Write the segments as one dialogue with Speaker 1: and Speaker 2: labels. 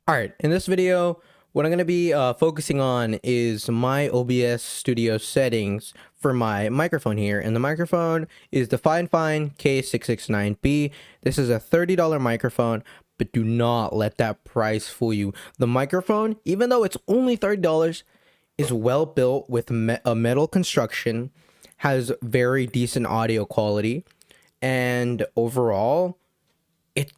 Speaker 1: Alright, in this video, what I'm going to be focusing on is my OBS Studio settings for my microphone here. And the microphone is the fifine k669b. This is a $30 microphone, but do not let that price fool you. The microphone, even though it's only $30, is well built with a metal construction, has very decent audio quality, and overall,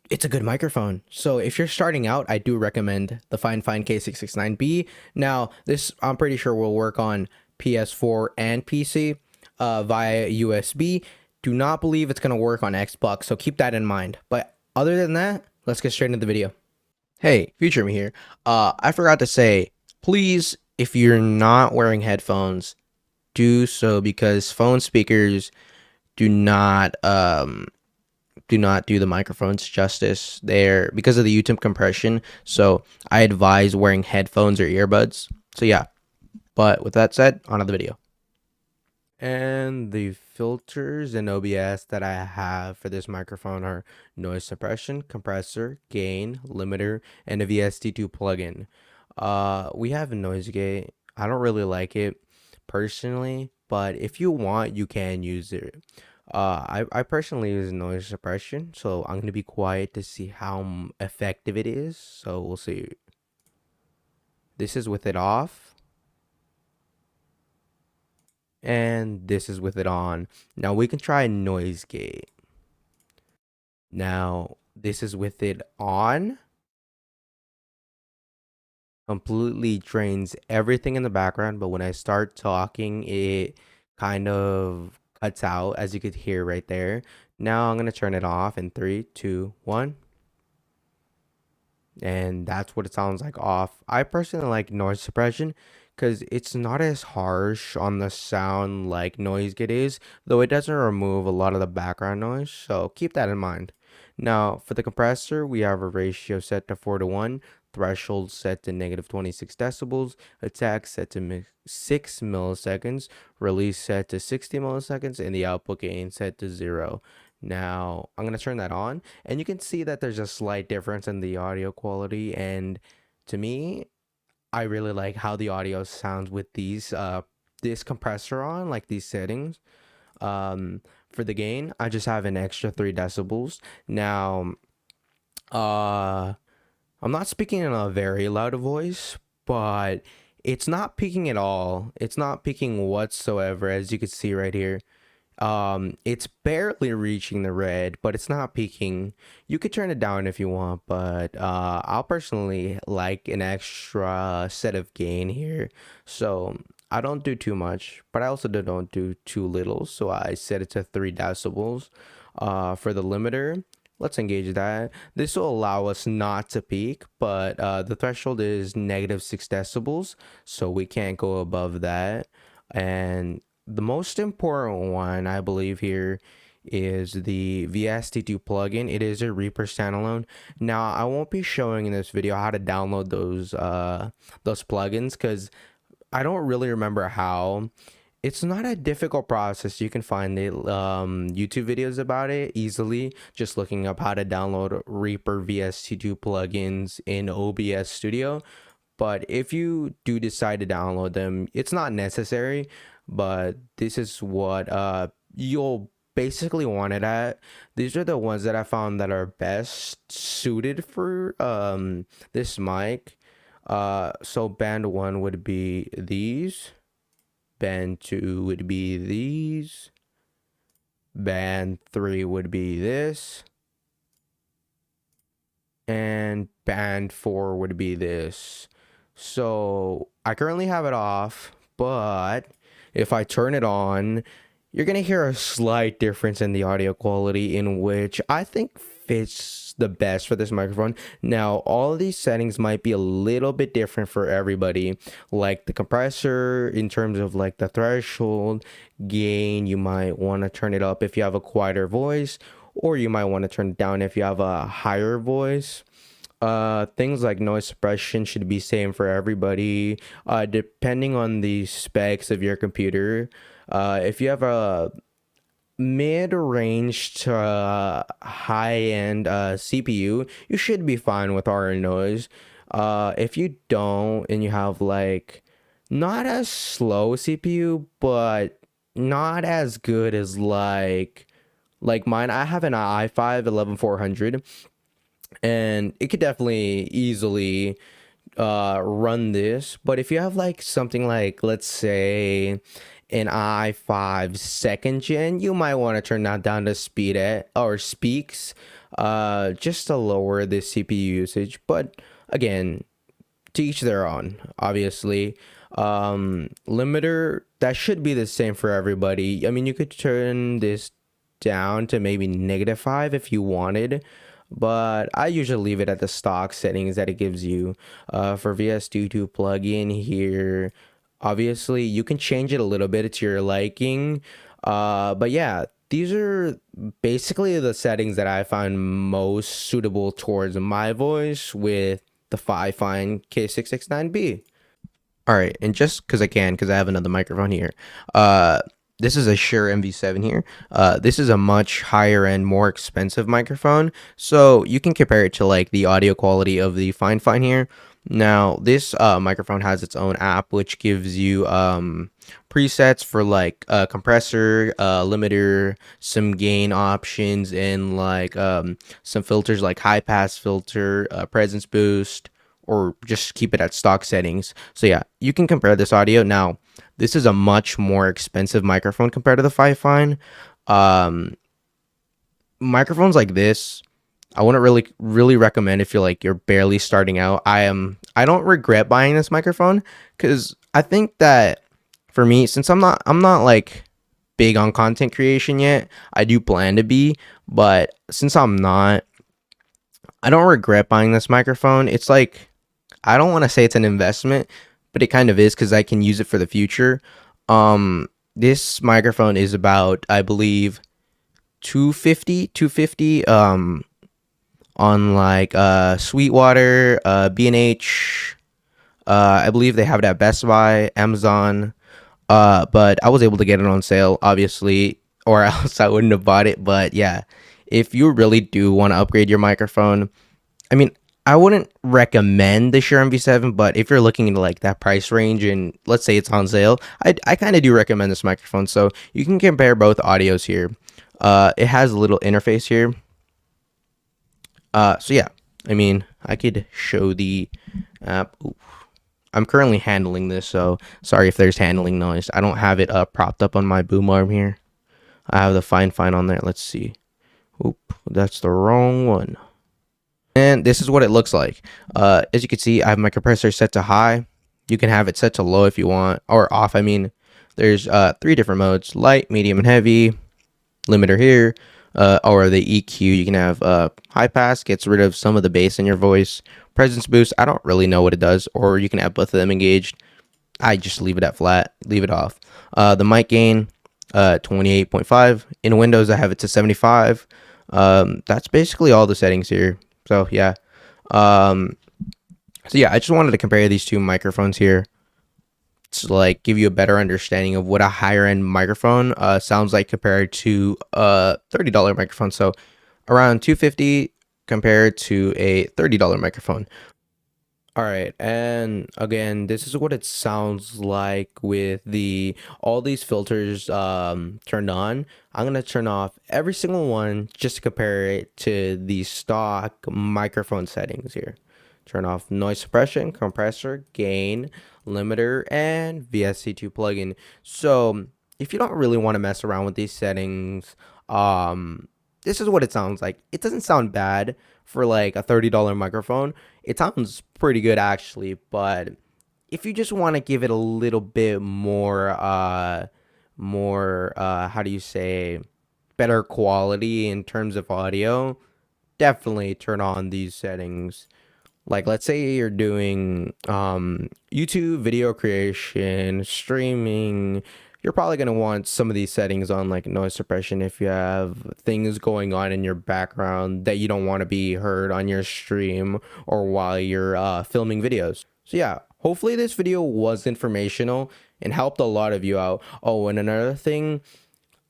Speaker 1: it's a good microphone. So if you're starting out, I do recommend the fifine k669b. Now, this I'm pretty sure will work on PS4 and PC via USB. Do not believe it's going to work on Xbox, so keep that in mind. But other than that, let's get straight into the video. Hey, Future Me here. I forgot to say, please, if you're not wearing headphones, do so, because phone speakers do not do the microphones justice there because of the YouTube compression. So I advise wearing headphones or earbuds. So yeah, but with that said, on to the video. And the filters and OBS that I have for this microphone are noise suppression, compressor, gain, limiter, and a VST2 plugin. We have noise gate. I don't really like it personally, but if you want, you can use it. I personally use noise suppression, so I'm going to be quiet to see how effective it is. So we'll see. This is with it off, and this is with it on. Now we can try noise gate. Now this is with it on. Completely drains everything in the background, but when I start talking, it kind of cuts out, as you could hear right there. Now I'm gonna turn it off in 3, 2, 1. And that's what it sounds like off. I personally like noise suppression because it's not as harsh on the sound like noise gate is, though it doesn't remove a lot of the background noise, so keep that in mind. Now for the compressor, we have a ratio set to 4:1, threshold set to -26 decibels, attack set to 6 milliseconds, release set to 60 milliseconds, and the output gain set to 0. Now I'm going to turn that on, and you can see that there's a slight difference in the audio quality, and to me, I really like how the audio sounds with this compressor on, like these settings. For the gain, I just have an extra 3 decibels. Now, I'm not speaking in a very loud voice, but it's not peaking at all. It's not peaking whatsoever, as you can see right here. It's barely reaching the red, but it's not peaking. You could turn it down if you want, but I'll personally like an extra set of gain here, so I don't do too much, but I also don't do too little, so I set it to 3 decibels. For the limiter, let's engage that. This will allow us not to peak, but the threshold is -6 decibels, so we can't go above that. And the most important one, I believe, here is the VST2 plugin. It is a Reaper standalone. Now, I won't be showing in this video how to download those plugins, because I don't really remember how. It's not a difficult process. You can find the YouTube videos about it easily, just looking up how to download Reaper VST2 plugins in OBS Studio. But if you do decide to download them, it's not necessary, but this is what you'll basically want it at. These are the ones that I found that are best suited for this mic. So band 1 would be these, band 2 would be these, band 3 would be this, and band 4 would be this. So I currently have it off, but if I turn it on, you're gonna hear a slight difference in the audio quality, in which I think fits the best for this microphone. Now, all of these settings might be a little bit different for everybody, like the compressor in terms of like the threshold, gain. You might want to turn it up if you have a quieter voice, or you might want to turn it down if you have a higher voice. Things like noise suppression should be same for everybody, depending on the specs of your computer. If you have a mid-range to high-end CPU, you should be fine with RN noise. If you don't and you have like not as slow CPU, but not as good as like mine. I have an i5 11400, and it could definitely easily run this. But if you have like something like, let's say, an i5 second gen, you might want to turn that down to speed at or speaks, just to lower the CPU usage. But again, to each their own, obviously. Limiter, that should be the same for everybody. I mean, you could turn this down to maybe -5 if you wanted, but I usually leave it at the stock settings that it gives you. For VS Studio plugin here, obviously you can change it a little bit to your liking. But yeah, these are basically the settings that I find most suitable towards my voice with the fifine k669b. All right, and just because I have another microphone here. This is a Shure MV7 here. This is a much higher end, more expensive microphone, so you can compare it to like the audio quality of the fine here. Now, this microphone has its own app, which gives you presets for like compressor, limiter, some gain options, and like some filters like high pass filter, presence boost, or just keep it at stock settings. So yeah, you can compare this audio. Now, this is a much more expensive microphone compared to the fifine. Um, Microphones like this, I wouldn't really recommend if you're barely starting out. I don't regret buying this microphone because I think that for me, since I'm not like big on content creation yet, I do plan to be, but since I'm not, I don't regret buying this microphone. It's like, I don't want to say it's an investment, but it kind of is because I can use it for the future. This microphone is about, I believe, 250 on like Sweetwater, B&H. I believe they have it at Best Buy, Amazon. But I was able to get it on sale, obviously, or else I wouldn't have bought it. But yeah, if you really do want to upgrade your microphone, I mean, I wouldn't recommend the Shure MV7, but if you're looking into like that price range and let's say it's on sale, I kind of do recommend this microphone. So you can compare both audios here. It has a little interface here. So yeah, I mean, I could show the app. Ooh. I'm currently handling this, so sorry if there's handling noise. I don't have it propped up on my boom arm here. I have the fine on there. Let's see. Oop, that's the wrong one. And this is what it looks like. As you can see, I have my compressor set to high. You can have it set to low if you want, or off. I mean, there's 3 different modes: light, medium, and heavy. Limiter here, or the EQ. You can have high pass, gets rid of some of the bass in your voice. Presence boost, I don't really know what it does, or you can have both of them engaged. I just leave it at flat, leave it off. The mic gain, 28.5. In Windows, I have it to 75. That's basically all the settings here. So yeah, I just wanted to compare these two microphones here to like give you a better understanding of what a higher end microphone sounds like compared to a $30 microphone. So around 250 compared to a $30 microphone. All right, and again, this is what it sounds like with all these filters turned on. I'm gonna turn off every single one just to compare it to the stock microphone settings here. Turn off noise suppression, compressor, gain, limiter, and VSC2 plugin. So if you don't really want to mess around with these settings, this is what it sounds like. It doesn't sound bad for like a $30 microphone. It sounds pretty good actually, but if you just want to give it a little bit more how do you say, better quality in terms of audio, definitely turn on these settings. Like, let's say you're doing YouTube video creation, streaming, you're probably going to want some of these settings on, like noise suppression if you have things going on in your background that you don't want to be heard on your stream or while you're filming videos. So yeah, hopefully this video was informational and helped a lot of you out. Oh, and another thing,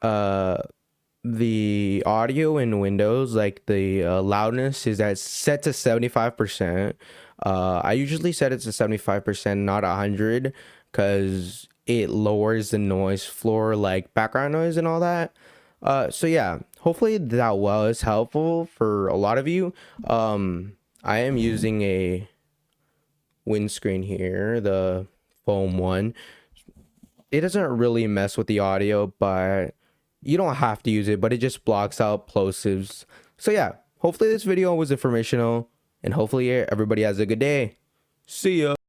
Speaker 1: the audio in Windows, like the loudness is set to 75%. I usually set it to 75%, not 100, because it lowers the noise floor, like background noise and all that. So yeah, hopefully that was helpful for a lot of you. I am using a windscreen here, the foam one. It doesn't really mess with the audio, but you don't have to use it, but it just blocks out plosives. So yeah, hopefully this video was informational, and hopefully everybody has a good day. See ya.